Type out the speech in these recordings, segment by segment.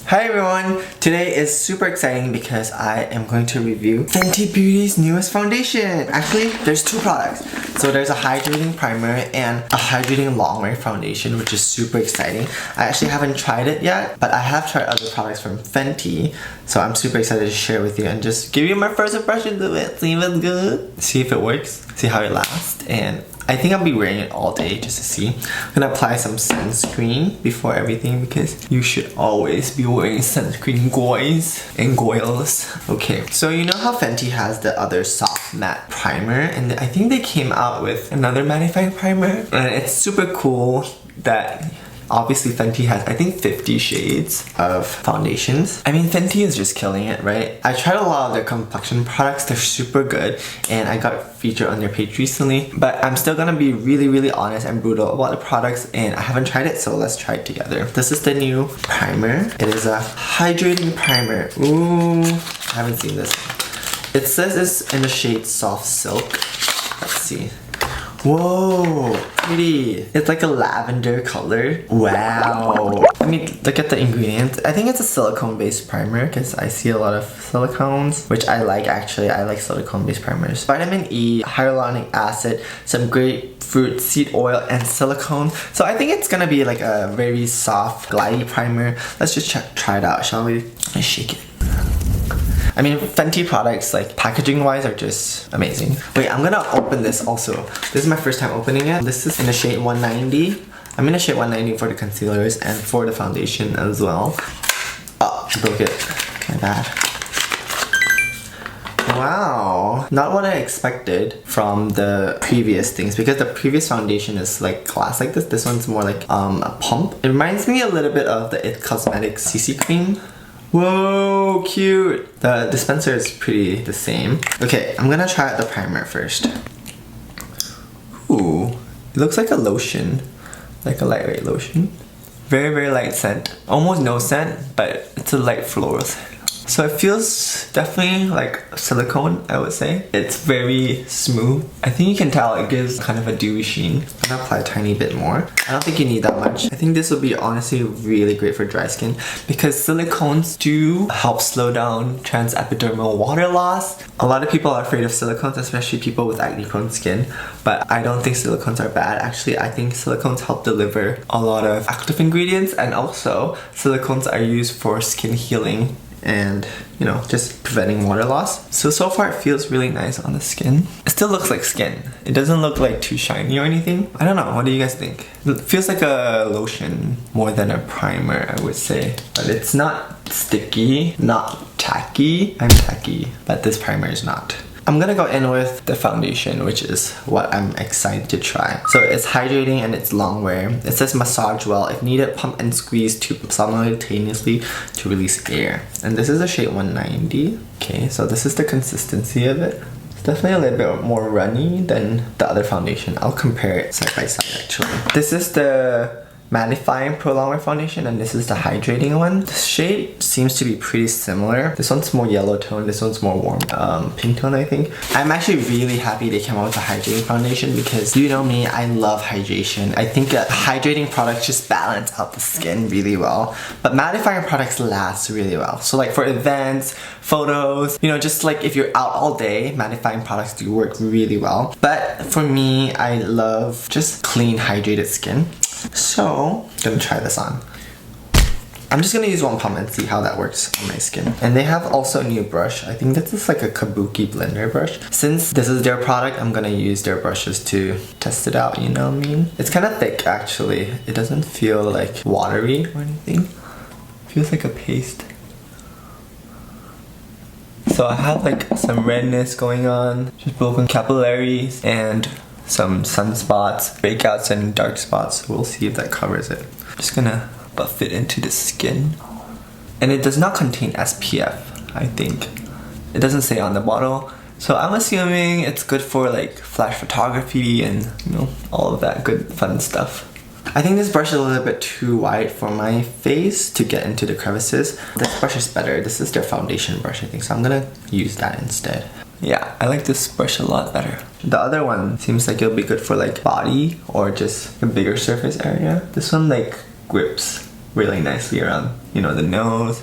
Hi everyone! Today is super exciting because I am going to review Fenty Beauty's newest foundation. Actually, there's two products. So there's a hydrating primer and a hydrating long-wear foundation, which is super exciting. I actually haven't tried it yet, but I have tried other products from Fenty. So I'm super excited to share with you and just give you my first impressions of it. See if it's good, see if it works, see how it lasts, and I think I'll be wearing it all day just to see. I'm gonna apply some sunscreen before everything because you should always be wearing sunscreen, guys and girls. Okay, so you know how Fenty has the other soft matte primer, and I think they came out with another mattifying primer, and it's super cool that obviously Fenty has, I think, 50 shades of foundations. I mean, Fenty is just killing it, right? I tried a lot of their complexion products, they're super good, and I got featured on their page recently, but I'm still gonna be really honest and brutal about the products, and I haven't tried it, so let's try it together. This is the new primer. It is a hydrating primer. Ooh, I haven't seen this. It says it's in the shade Soft Silk. Let's see. Whoa, pretty. It's like a lavender color. Wow. Let me look at the ingredients. I think it's a silicone based primer because I see a lot of silicones, which I like actually. I like silicone based primers. Vitamin E, hyaluronic acid, some grapefruit seed oil, and silicone. So I think it's gonna be like a very soft, glidey primer. Let's just try it out, shall we? Let's shake it. I mean, Fenty products, like packaging wise, are just amazing. Wait, I'm gonna open this also. This is my first time opening it. This is in the shade 190. I'm in the shade 190 for the concealers and for the foundation as well. Oh, I broke it. My bad. Wow, not what I expected from the previous things, because the previous foundation is like glass like this. This one's more like a pump. It reminds me a little bit of the It Cosmetics CC cream. Whoa, cute! The dispenser is pretty the same. Okay, I'm gonna try out the primer first. Ooh, it looks like a lotion. Like a lightweight lotion. Very light scent. Almost no scent, but it's a light floral scent. So it feels definitely like silicone, I would say. It's very smooth. I think you can tell it gives kind of a dewy sheen. I'm gonna apply a tiny bit more. I don't think you need that much. I think this will be honestly really great for dry skin because silicones do help slow down transepidermal water loss. A lot of people are afraid of silicones, especially people with acne prone skin, but I don't think silicones are bad. Actually, I think silicones help deliver a lot of active ingredients, and also silicones are used for skin healing and, you know, just preventing water loss. So far it feels really nice on the skin. It still looks like skin. It doesn't look like too shiny or anything. I don't know, what do you guys think? It feels like a lotion more than a primer, I would say. But it's not sticky, not tacky. I'm tacky, but this primer is not. I'm gonna go in with the foundation, which is what I'm excited to try. So it's hydrating and it's long wear. It says massage well. If needed, pump and squeeze simultaneously to release air. And this is a shade 190. Okay, so this is the consistency of it. It's definitely a little bit more runny than the other foundation. I'll compare it side by side actually. This is the mattifying pro long wear foundation, and this is the hydrating one. The shade seems to be pretty similar. This one's more yellow tone, this one's more warm pink tone, I think. I'm actually really happy they came out with a hydrating foundation because you know me, I love hydration. I think hydrating products just balance out the skin really well, but mattifying products last really well. So like for events, photos, you know, just like if you're out all day, mattifying products do work really well. But for me, I love just clean, hydrated skin. So, I'm gonna try this on. I'm just gonna use one pump and see how that works on my skin. And they have also a new brush. I think this is like a kabuki blender brush. Since this is their product, I'm gonna use their brushes to test it out, you know what I mean? It's kind of thick actually. It doesn't feel like watery or anything. It feels like a paste. So I have like some redness going on, just broken capillaries, and some sunspots, breakouts, and dark spots. We'll see if that covers it. I'm just gonna buff it into the skin. And it does not contain SPF, I think. It doesn't say on the bottle. So I'm assuming it's good for like flash photography and, you know, all of that good fun stuff. I think this brush is a little bit too wide for my face to get into the crevices. This brush is better. This is their foundation brush, I think, so I'm gonna use that instead. Yeah, I like this brush a lot better. The other one seems like it'll be good for like body or just a bigger surface area. This one like grips really nicely around, you know, the nose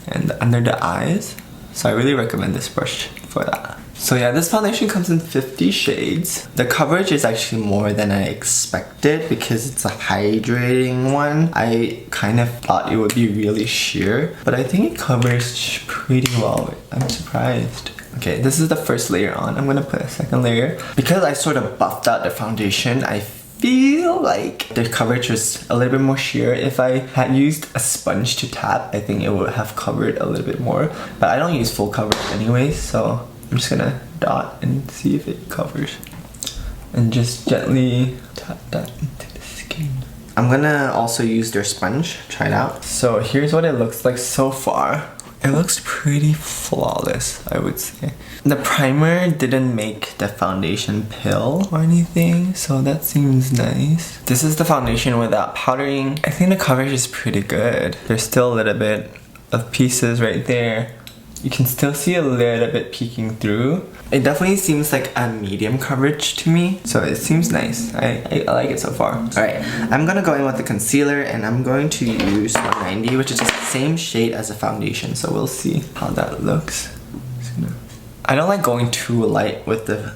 and under the eyes. So I really recommend this brush for that. So yeah, this foundation comes in 50 shades. The coverage is actually more than I expected because it's a hydrating one. I kind of thought it would be really sheer, but I think it covers pretty well. I'm surprised. Okay, this is the first layer on. I'm gonna put a second layer. Because I sort of buffed out the foundation, I feel like the coverage was a little bit more sheer. If I had used a sponge to tap, I think it would have covered a little bit more. But I don't use full coverage anyway, so I'm just gonna dot and see if it covers. And just gently tap that into the skin. I'm gonna also use their sponge, try it out. So here's what it looks like so far. It looks pretty flawless, I would say. The primer didn't make the foundation pill or anything, so that seems nice. This is the foundation without powdering. I think the coverage is pretty good. There's still a little bit of pieces right there. You can still see a little bit peeking through. It definitely seems like a medium coverage to me, so it seems nice. I like it so far. Alright, I'm gonna go in with the concealer and I'm going to use 190, which is the same shade as the foundation, so we'll see how that looks. I don't like going too light with the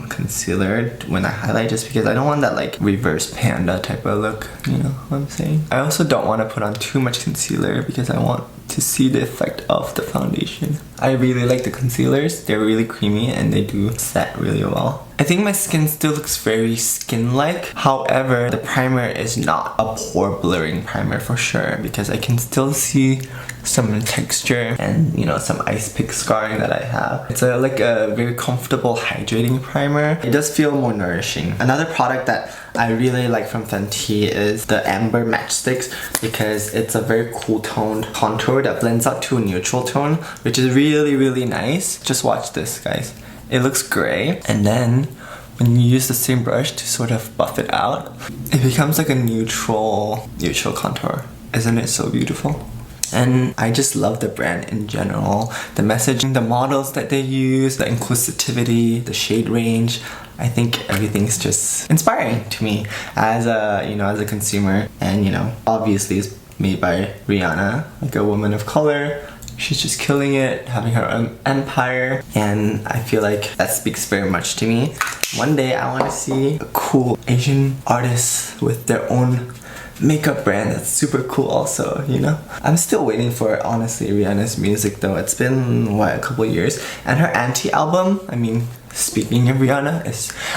concealer when I highlight, just because I don't want that like reverse panda type of look, you know what I'm saying? I also don't want to put on too much concealer because I want to see the effect of the foundation. I really like the concealers. They're really creamy and they do set really well. I think my skin still looks very skin-like. However, the primer is not a pore blurring primer for sure, because I can still see some texture and, you know, some ice pick scarring that I have. It's like a very comfortable hydrating primer. It does feel more nourishing. Another product that I really like from Fenty is the Amber Matchsticks, because it's a very cool toned contour that blends out to a neutral tone, which is really nice. Just watch this, guys. It looks gray, and then when you use the same brush to sort of buff it out, it becomes like a neutral contour. Isn't it so beautiful? And I just love the brand in general. The messaging, the models that they use, the inclusivity, the shade range. I think everything's just inspiring to me as a, you know, as a consumer. And, you know, obviously it's made by Rihanna, like a woman of color. She's just killing it, having her own empire, and I feel like that speaks very much to me. One day I want to see a cool Asian artist with their own makeup brand that's super cool also, you know? I'm still waiting for, honestly, Rihanna's music though. It's been, what, a couple years? And her Anti album, I mean, speaking of Rihanna,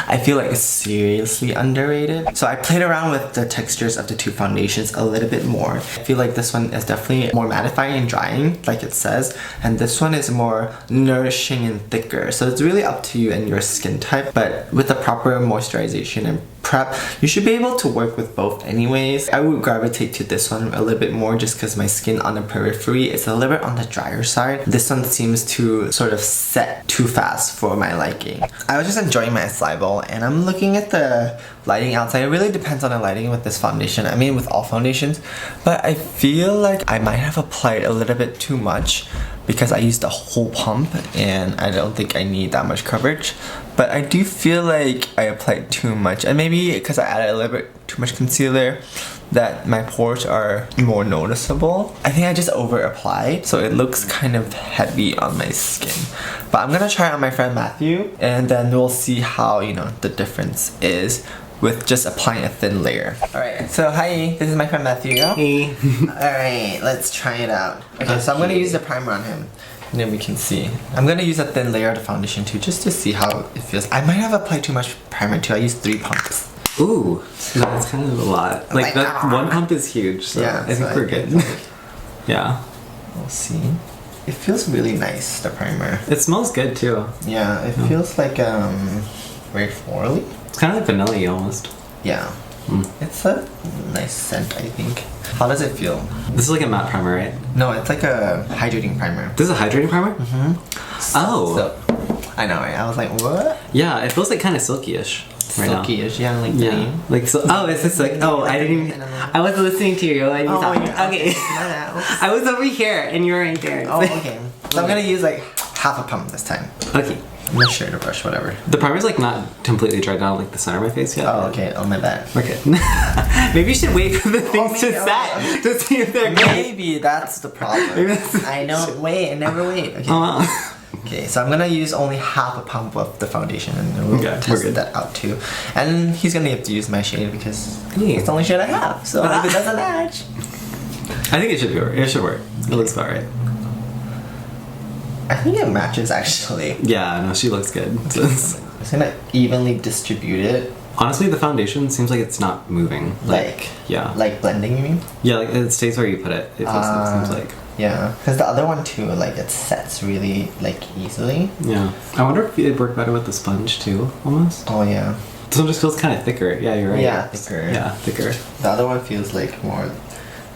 I feel like it's seriously underrated. So I played around with the textures of the two foundations a little bit more. I feel like this one is definitely more mattifying and drying, like it says, and this one is more nourishing and thicker. So it's really up to you and your skin type, but with the proper moisturization and prep, you should be able to work with both anyways. I would gravitate to this one a little bit more just because my skin on the periphery is a little bit on the drier side. This one seems to sort of set too fast for my liking. I was just enjoying my acai bowl and I'm looking at the lighting outside. It really depends on the lighting with this foundation. I mean, with all foundations, but I feel like I might have applied a little bit too much because I used a whole pump and I don't think I need that much coverage. But I do feel like I applied too much, and maybe because I added a little bit too much concealer that my pores are more noticeable. I think I just over applied, so it looks kind of heavy on my skin. But I'm gonna try it on my friend Matthew, and then we'll see how, you know, the difference is with just applying a thin layer. Alright, so hi, this is my friend Matthew. Hey. Alright, let's try it out. Okay, so I'm gonna use the primer on him, and then we can see. I'm gonna use a thin layer of the foundation too, just to see how it feels. I might have applied too much primer too. I used 3 pumps. Ooh, that's kind of a lot. Like that one pump is huge, so yeah, I think we're good. Yeah. We'll see. It feels really nice, the primer. It smells good too. Yeah, it feels like very florally. It's kind of like vanilla-y almost. Yeah. It's a nice scent, I think. How does it feel? This is like a matte primer, right? No, it's like a hydrating primer. This is a hydrating primer? Oh. So, I know, right? I was like, what? Yeah, it feels like kind of silky-ish. Right, silky-ish, yeah, like yeah, like so. Oh, it's just like, oh, I didn't even. I was listening to you. Like, okay. I was over here and you were right there. Oh, okay. So I'm gonna use like half a pump this time. Okay. I'm not sure to brush, whatever. The primer's like not completely dried down like the center of my face yet. Oh, okay. Oh, my bad. Okay. Maybe you should wait for the things to set to see if they're good. Maybe that's the problem. I don't wait. I never wait. Okay. Okay, so I'm gonna use only half a pump of the foundation and we'll test that out too. And he's gonna have to use my shade because it's the only shade I have. So if it doesn't match. I think it should work. It should work. It looks about right. I think it matches actually. Yeah, no, she looks good. I'm just gonna evenly distribute it. Honestly, the foundation seems like it's not moving. Like blending, you mean? Yeah, like it stays where you put it. It seems like. Yeah, because the other one too, like it sets really like easily. Yeah, I wonder if it'd work better with the sponge too, almost. Oh yeah. This one just feels kind of thicker. Yeah, you're right. Yeah, thicker. Yeah, thicker. The other one feels like more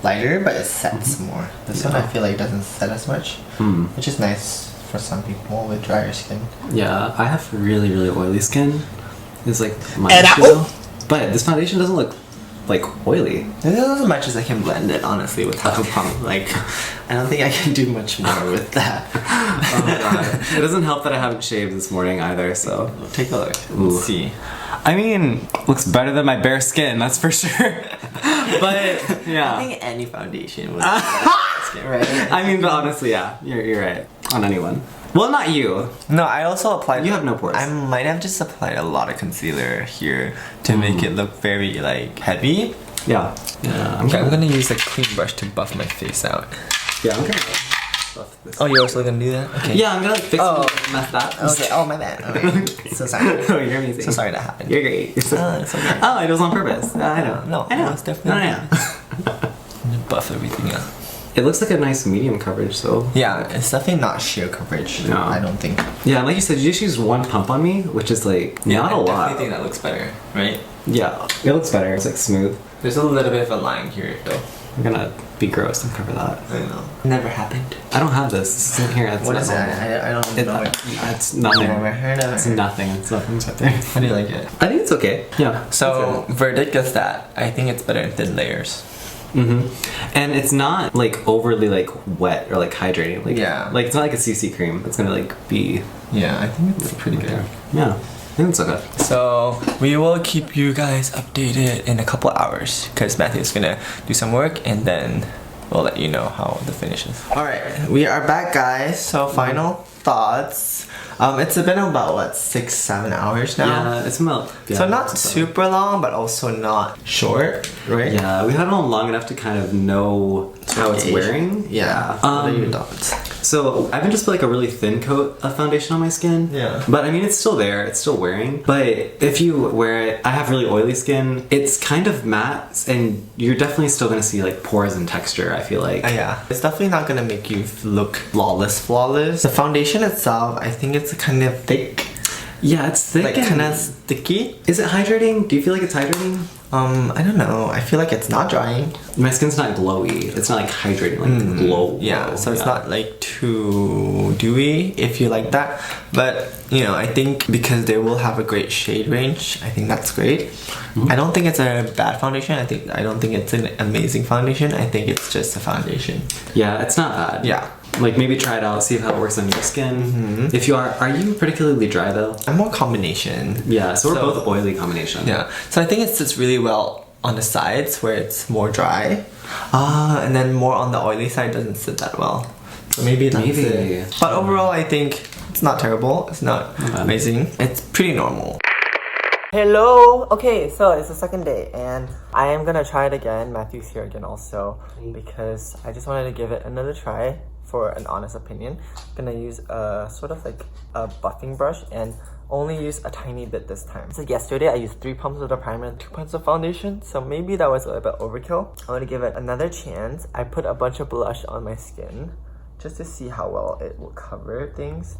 lighter, but it sets more. This one I feel like doesn't set as much, which is nice for some people with drier skin. Yeah, I have really, really oily skin. It's like my issue, but this foundation doesn't look like oily. It doesn't as much as I can blend it, honestly, with half a pump. Like, I don't think I can do much more with that. Oh my god. It doesn't help that I haven't shaved this morning either, so. Take a look. Let's see. I mean, looks better than my bare skin, that's for sure. But, yeah. I think any foundation would skin, right? I mean, but honestly, yeah. You're right. On anyone. Well, not you. No, I also applied... You have no pores. I might have just applied a lot of concealer here to make it look very, like, heavy. Yeah. Okay, I'm gonna use a clean brush to buff my face out. Yeah, I'm gonna buff this. Oh, you're also gonna do that? Okay. Yeah, I'm gonna like, fix it. Mess that. Okay, oh, my bad. Okay. So sorry. Oh, you're amazing. So sorry that happened. You're great. It's okay. Oh, it was on purpose. I know. No, I know. It's definitely No. buff everything out. It looks like a nice medium coverage, so... Yeah, it's definitely not sheer coverage, no. I don't think. Yeah, like you said, you just used one pump on me, which is like, not a lot. I definitely think that looks better, right? Yeah, it looks better. It's like smooth. There's a little bit of a line here, though. I'm gonna be gross and cover that. I know. Never happened. I don't have this. This is in here. What is that? I don't know. It's nothing. Never heard of it. It's nothing. It's nothing's right there. How do you like it? I think it's okay. Yeah. So, verdict is that I think it's better in thin layers. And it's not like overly like wet or like hydrating. Like, yeah. Like it's not like a CC cream. It's gonna like be. Yeah, I think it's pretty good. Yeah. I think it's okay. So we will keep you guys updated in a couple hours because Matthew's gonna do some work and then we'll let you know how the finish is. Alright, we are back, guys. So final thoughts. It's been about what, 6-7 hours now? Yeah, it's about. Yeah, so not super long, but also not short, right? Yeah, we had it on long enough to kind of know how it's wearing. Yeah. What are your thoughts? So I've been just put like a really thin coat of foundation on my skin. Yeah. But I mean, it's still there. It's still wearing. But if you wear it, I have really oily skin. It's kind of matte, and you're definitely still gonna see like pores and texture. I feel like. Yeah. It's definitely not gonna make you look flawless. The foundation itself, I think it's kind of thick. Yeah, it's thick. Like kind of sticky. Is it hydrating? Do you feel like it's hydrating? I don't know. I feel like it's not drying. My skin's not glowy. It's not like hydrating, like glow. Yeah, so it's not like too dewy if you like that. But, you know, I think because they will have a great shade range, I think that's great. I don't think it's a bad foundation. I don't think it's an amazing foundation. I think it's just a foundation. Yeah, it's not bad. Yeah. Like maybe try it out, see how it works on your skin. If you are you particularly dry though? I'm more combination. Yeah, so we're both oily combination. Yeah, so I think it sits really well on the sides where it's more dry. And then more on the oily side doesn't sit that well. So maybe that's it. But overall I think it's not terrible, it's not amazing. It's pretty normal. Hello! Okay, so it's the second day and I am gonna try it again. Matthew's here again also because I just wanted to give it another try for an honest opinion. I'm gonna use a sort of like a buffing brush and only use a tiny bit this time. So yesterday I used 3 pumps of the primer and 2 pumps of foundation, so maybe that was a little bit overkill. I'm gonna give it another chance. I put a bunch of blush on my skin just to see how well it will cover things,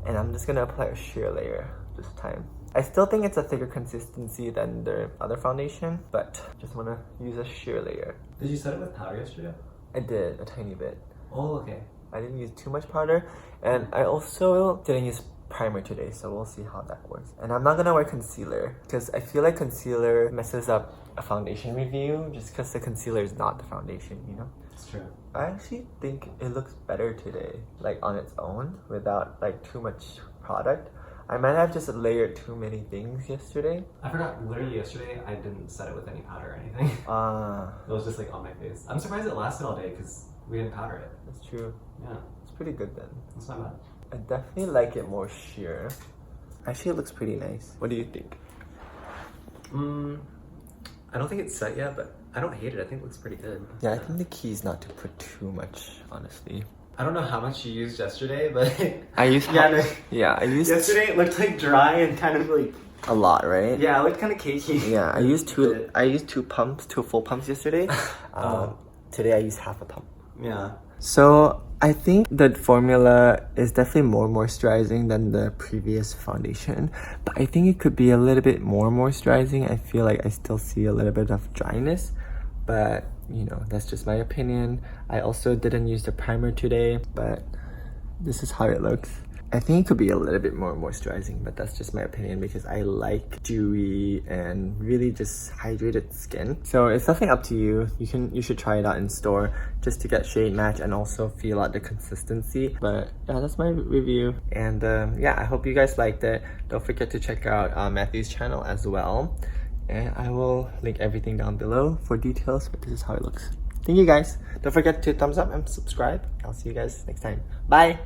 and I'm just gonna apply a sheer layer this time. I still think it's a thicker consistency than the other foundation, but just wanna use a sheer layer. Did you set it with powder yesterday? I did, a tiny bit. Oh, okay. I didn't use too much powder, and I also didn't use primer today, so we'll see how that works. And I'm not gonna wear concealer because I feel like concealer messes up a foundation review just because the concealer is not the foundation, you know? It's true. I actually think it looks better today, like on its own, without like too much product. I might have just layered too many things yesterday. I forgot, literally yesterday, I didn't set it with any powder or anything. It was just like on my face. I'm surprised it lasted all day because we didn't powder it. That's true. Yeah. It's pretty good then. It's not bad. I definitely like it more sheer. Actually, it looks pretty nice. What do you think? I don't think it's set yet, but I don't hate it. I think it looks pretty good. Yeah, I think the key is not to put too much, honestly. I don't know how much you used yesterday, but I used I used yesterday it looked like dry and kind of like a lot, right? yeah, it looked kind of cakey. Yeah, I used two full pumps yesterday. Today I used half a pump. Yeah. So I think the formula is definitely more moisturizing than the previous foundation, but I think it could be a little bit more moisturizing. I feel like I still see a little bit of dryness, but you know, that's just my opinion. I also didn't use the primer today, but this is how it looks. I think it could be a little bit more moisturizing, but that's just my opinion because I like dewy and really just hydrated skin. So it's definitely up to you. You should try it out in store just to get shade match and also feel out the consistency. But yeah, that's my review. And yeah, I hope you guys liked it. Don't forget to check out Matthew's channel as well. And I will link everything down below for details, but this is how it looks. Thank you guys. Don't forget to thumbs up and subscribe. I'll see you guys next time. Bye!